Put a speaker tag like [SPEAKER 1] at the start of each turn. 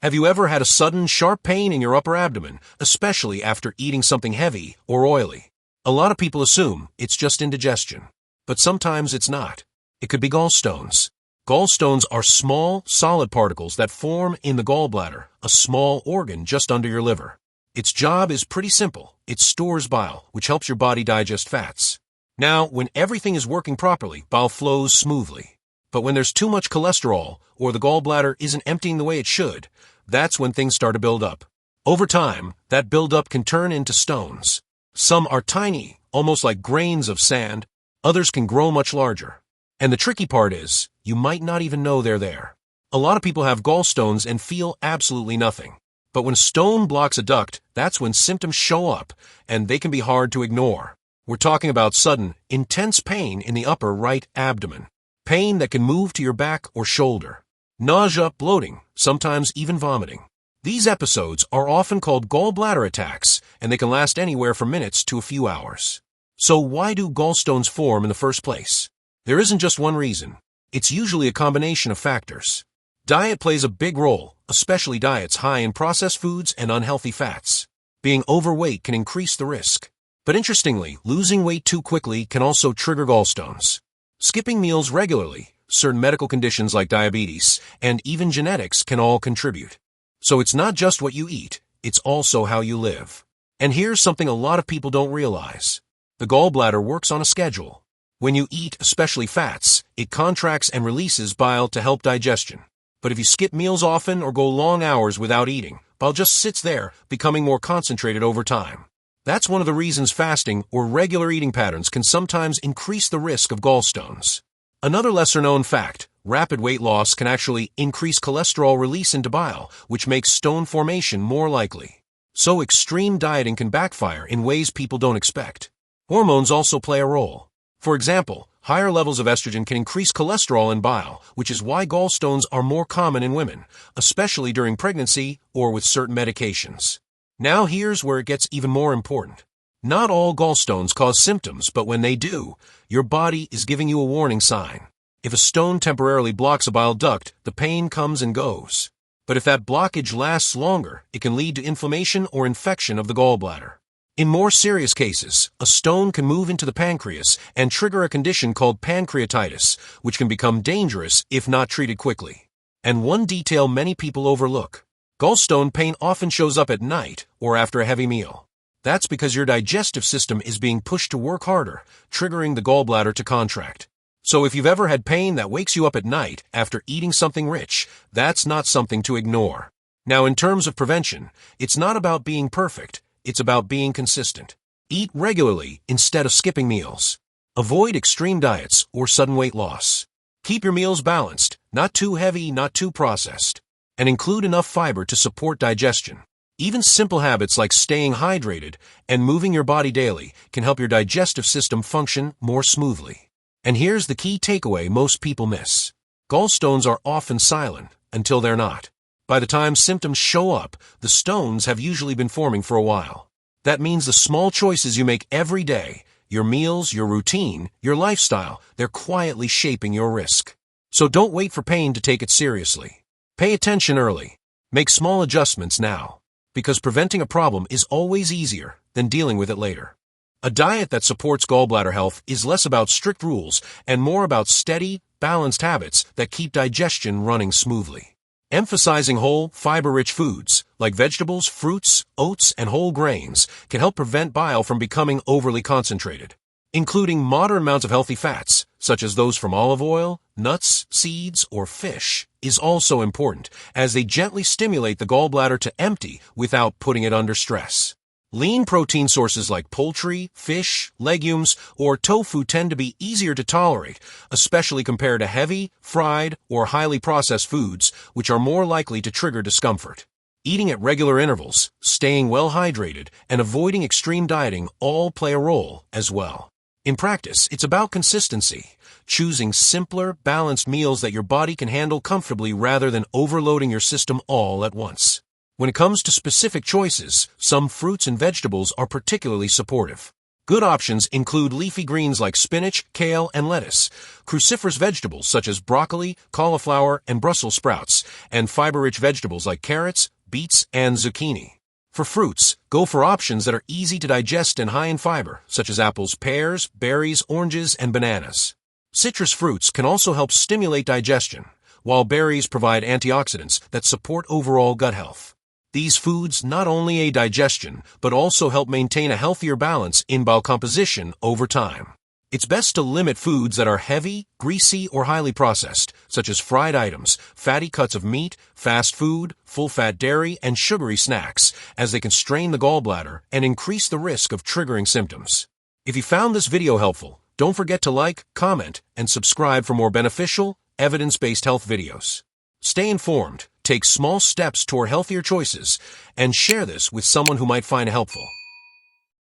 [SPEAKER 1] Have you ever had a sudden, sharp pain in your upper abdomen, especially after eating something heavy or oily? A lot of people assume it's just indigestion, but sometimes it's not. It could be gallstones. Gallstones are small, solid particles that form in the gallbladder, a small organ just under your liver. Its job is pretty simple. It stores bile, which helps your body digest fats. Now, when everything is working properly, bile flows smoothly. But when there's too much cholesterol, or the gallbladder isn't emptying the way it should, that's when things start to build up. Over time, that buildup can turn into stones. Some are tiny, almost like grains of sand. Others can grow much larger. And the tricky part is, you might not even know they're there. A lot of people have gallstones and feel absolutely nothing. But when a stone blocks a duct, that's when symptoms show up, and they can be hard to ignore. We're talking about sudden, intense pain in the upper right abdomen. Pain that can move to your back or shoulder. Nausea, bloating, sometimes even vomiting. These episodes are often called gallbladder attacks, and they can last anywhere from minutes to a few hours. So why do gallstones form in the first place? There isn't just one reason. It's usually a combination of factors. Diet plays a big role, especially diets high in processed foods and unhealthy fats. Being overweight can increase the risk. But interestingly, losing weight too quickly can also trigger gallstones. Skipping meals regularly, certain medical conditions like diabetes, and even genetics can all contribute. So it's not just what you eat, it's also how you live. And here's something a lot of people don't realize. The gallbladder works on a schedule. When you eat, especially fats, it contracts and releases bile to help digestion. But if you skip meals often or go long hours without eating, bile just sits there, becoming more concentrated over time. That's one of the reasons fasting or regular eating patterns can sometimes increase the risk of gallstones. Another lesser-known fact, rapid weight loss can actually increase cholesterol release into bile, which makes stone formation more likely. So extreme dieting can backfire in ways people don't expect. Hormones also play a role. For example, higher levels of estrogen can increase cholesterol in bile, which is why gallstones are more common in women, especially during pregnancy or with certain medications. Now here's where it gets even more important. Not all gallstones cause symptoms, but when they do, your body is giving you a warning sign. If a stone temporarily blocks a bile duct, the pain comes and goes. But if that blockage lasts longer, it can lead to inflammation or infection of the gallbladder. In more serious cases, a stone can move into the pancreas and trigger a condition called pancreatitis, which can become dangerous if not treated quickly. And one detail many people overlook. Gallstone pain often shows up at night or after a heavy meal. That's because your digestive system is being pushed to work harder, triggering the gallbladder to contract. So if you've ever had pain that wakes you up at night after eating something rich, that's not something to ignore. Now, in terms of prevention, it's not about being perfect. It's about being consistent. Eat regularly instead of skipping meals. Avoid extreme diets or sudden weight loss. Keep your meals balanced, not too heavy, not too processed. And include enough fiber to support digestion. Even simple habits like staying hydrated and moving your body daily can help your digestive system function more smoothly. And here's the key takeaway most people miss. Gallstones are often silent until they're not. By the time symptoms show up, the stones have usually been forming for a while. That means the small choices you make every day, your meals, your routine, your lifestyle, they're quietly shaping your risk. So don't wait for pain to take it seriously. Pay attention early. Make small adjustments now. Because preventing a problem is always easier than dealing with it later. A diet that supports gallbladder health is less about strict rules and more about steady, balanced habits that keep digestion running smoothly. Emphasizing whole, fiber-rich foods, like vegetables, fruits, oats, and whole grains, can help prevent bile from becoming overly concentrated. Including moderate amounts of healthy fats, such as those from olive oil, nuts, seeds, or fish, is also important, as they gently stimulate the gallbladder to empty without putting it under stress. Lean protein sources like poultry, fish, legumes, or tofu tend to be easier to tolerate, especially compared to heavy, fried, or highly processed foods, which are more likely to trigger discomfort. Eating at regular intervals, staying well hydrated, and avoiding extreme dieting all play a role as well. In practice, it's about consistency, choosing simpler, balanced meals that your body can handle comfortably rather than overloading your system all at once. When it comes to specific choices, some fruits and vegetables are particularly supportive. Good options include leafy greens like spinach, kale, and lettuce, cruciferous vegetables such as broccoli, cauliflower, and Brussels sprouts, and fiber-rich vegetables like carrots, beets, and zucchini. For fruits, go for options that are easy to digest and high in fiber, such as apples, pears, berries, oranges, and bananas. Citrus fruits can also help stimulate digestion, while berries provide antioxidants that support overall gut health. These foods not only aid digestion, but also help maintain a healthier balance in bowel composition over time. It's best to limit foods that are heavy, greasy, or highly processed, such as fried items, fatty cuts of meat, fast food, full-fat dairy, and sugary snacks, as they can strain the gallbladder and increase the risk of triggering symptoms. If you found this video helpful, don't forget to like, comment, and subscribe for more beneficial, evidence-based health videos. Stay informed, take small steps toward healthier choices, and share this with someone who might find it helpful.